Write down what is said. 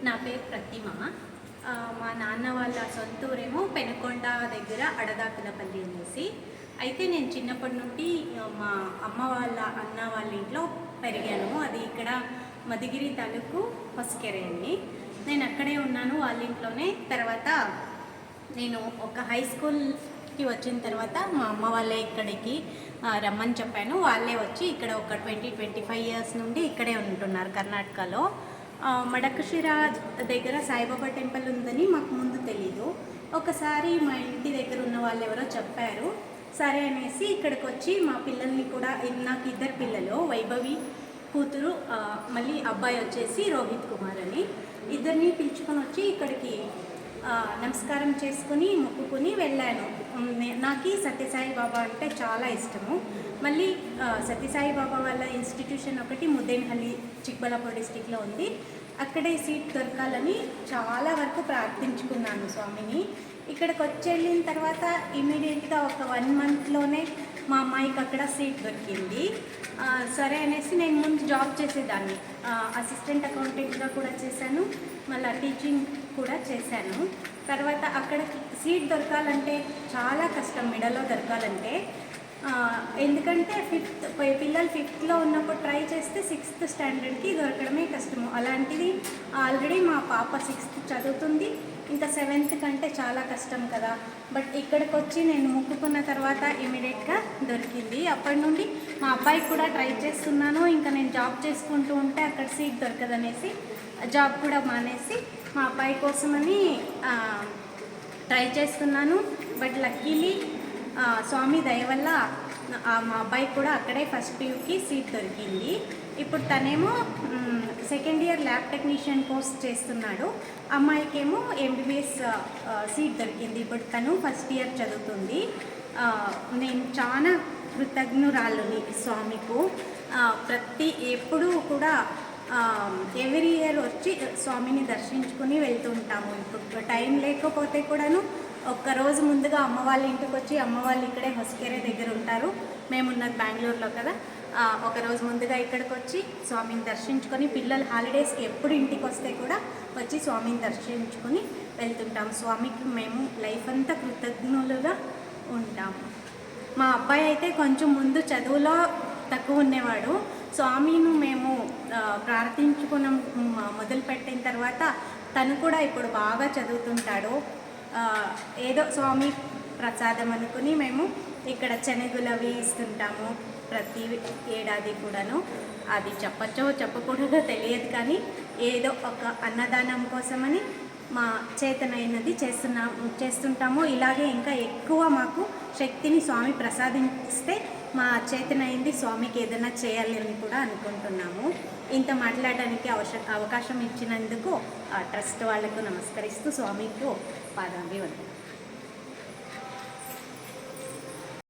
నా పేరు ప్రతిమ. మా నాన్న వాళ్ళ సొంతూరేమో పెనుకొండ దగ్గర అడదాకులపల్లి అనేసి. అయితే నేను చిన్నప్పటి నుండి మా అమ్మ వాళ్ళ అన్న వాళ్ళ ఇంట్లో పెరిగాను. అది ఇక్కడ మధుగిరి తాలూకు హొస్కెరే అని. నేను అక్కడే ఉన్నాను వాళ్ళ ఇంట్లోనే. తర్వాత నేను ఒక హై స్కూల్కి వచ్చిన తర్వాత మా అమ్మ వాళ్ళే ఇక్కడికి రమ్మని చెప్పాను. వాళ్ళే వచ్చి ఇక్కడ ఒక 25 ఇయర్స్ నుండి ఇక్కడే ఉంటున్నారు కర్ణాటకలో. మడకశిర దగ్గర సాయిబాబా టెంపుల్ ఉందని మాకు ముందు తెలీదు. ఒకసారి మా ఇంటి దగ్గర ఉన్న వాళ్ళు ఎవరో చెప్పారు. సరే అనేసి ఇక్కడికి వచ్చి మా పిల్లల్ని కూడా, నాకు 2 పిల్లలు, వైభవి కూతురు, మళ్ళీ అబ్బాయి వచ్చేసి రోహిత్ కుమార్ అని, ఇద్దరిని పిలుచుకొని వచ్చి ఇక్కడికి నమస్కారం చేసుకుని మొక్కుకుని వెళ్ళాను. నాకు సత్యసాయి బాబా అంటే చాలా ఇష్టము. మళ్ళీ సత్యసాయి బాబా వాళ్ళ ఇన్స్టిట్యూషన్ ఒకటి ముద్దేనహల్లి, చిక్బళ్ళాపూర్ డిస్టిక్లో ఉంది. అక్కడే సీట్ దొరకాలని చాలా వరకు ప్రార్థించుకున్నాను స్వామిని. ఇక్కడికి వచ్చి వెళ్ళిన తర్వాత ఇమీడియట్గా ఒక 1 మంత్లోనే మా అమ్మాయికి అక్కడ సీట్ దొరికింది. సరే అనేసి నేను ముందు జాబ్ చేసేదాన్ని, అసిస్టెంట్ అకౌంటెంట్గా కూడా చేశాను, మళ్ళీ టీచింగ్ కూడా చేశాను. తర్వాత అక్కడ సీట్ దొరకాలంటే చాలా కష్టం, మిడలో దొరకాలంటే. ఎందుకంటే పిల్లలు 5th ఉన్నప్పుడు ట్రై చేస్తే 6th స్టాండర్డ్కి దొరకడమే కష్టము. అలాంటిది ఆల్రెడీ మా పాప 6th చదువుతుంది, ఇంకా 7th కంటే చాలా కష్టం కదా. బట్ ఇక్కడికి వచ్చి నేను మొక్కుకున్న తర్వాత ఇమీడియట్గా దొరికింది. అప్పటి నుండి మా అబ్బాయికి కూడా ట్రై చేస్తున్నాను. ఇంకా నేను జాబ్ చేసుకుంటూ ఉంటే అక్కడ సీట్ దొరకదనేసి జాబ్ కూడా మానేసి మా అబ్బాయి కోసమని ట్రై చేస్తున్నాను. బట్ లక్కీలీ స్వామి దయ వల్ల మా అబ్బాయికి కూడా అక్కడే ఫస్ట్ PUకి సీట్ దొరికింది. ఇప్పుడు తనేమో 2nd year lab technician course చేస్తున్నాడు. అమ్మాయికేమో MBBS సీట్ దొరికింది. ఇప్పుడు తను ఫస్ట్ ఇయర్ చదువుతుంది. నేను చాలా కృతజ్ఞురాలుని స్వామికు. ఎప్పుడూ కూడా ఎవ్రీ ఇయర్ వచ్చి స్వామిని దర్శించుకుని వెళ్తూ ఉంటాము. ఇప్పుడు టైం లేకపోతే కూడాను ఒక్కరోజు ముందుగా అమ్మ వాళ్ళ ఇంటికి వచ్చి, అమ్మ వాళ్ళు ఇక్కడే హొస్కెరే దగ్గర ఉంటారు, మేమున్నది బెంగళూరులో కదా, ఒకరోజు ముందుగా ఇక్కడికి వచ్చి స్వామిని దర్శించుకొని, పిల్లలు హాలిడేస్కి ఎప్పుడు ఇంటికి వస్తే కూడా వచ్చి స్వామిని దర్శించుకొని వెళ్తుంటాము. స్వామికి మేము లైఫ్ అంతా కృతజ్ఞులుగా ఉంటాము. మా అబ్బాయి అయితే కొంచెం ముందు చదువులో తక్కువ ఉండేవాడు. స్వామిని మేము ప్రార్థించుకున్న మొదలుపెట్టిన తర్వాత తను కూడా ఇప్పుడు బాగా చదువుతుంటాడు. ఏదో స్వామి ప్రసాదం అనుకుని మేము ఇక్కడ శనగలవి ఇస్తుంటాము ప్రతి ఏడాది కూడాను. అది చెప్పచ్చో చెప్పకూడదో తెలియదు, కానీ ఏదో ఒక అన్నదానం కోసమని మా చేతనైనది చేస్తుంటాము. ఇలాగే ఇంకా ఎక్కువ మాకు శక్తిని స్వామి ప్రసాదిస్తే మా చేతనైంది స్వామికి ఏదైనా చేయాలి అని కూడా అనుకుంటున్నాము. ఇంత మాట్లాడడానికి అవకాశం ఇచ్చినందుకు ట్రస్ట్ వాళ్లకు నమస్కరిస్తూ స్వామికి పాదాభివందనం.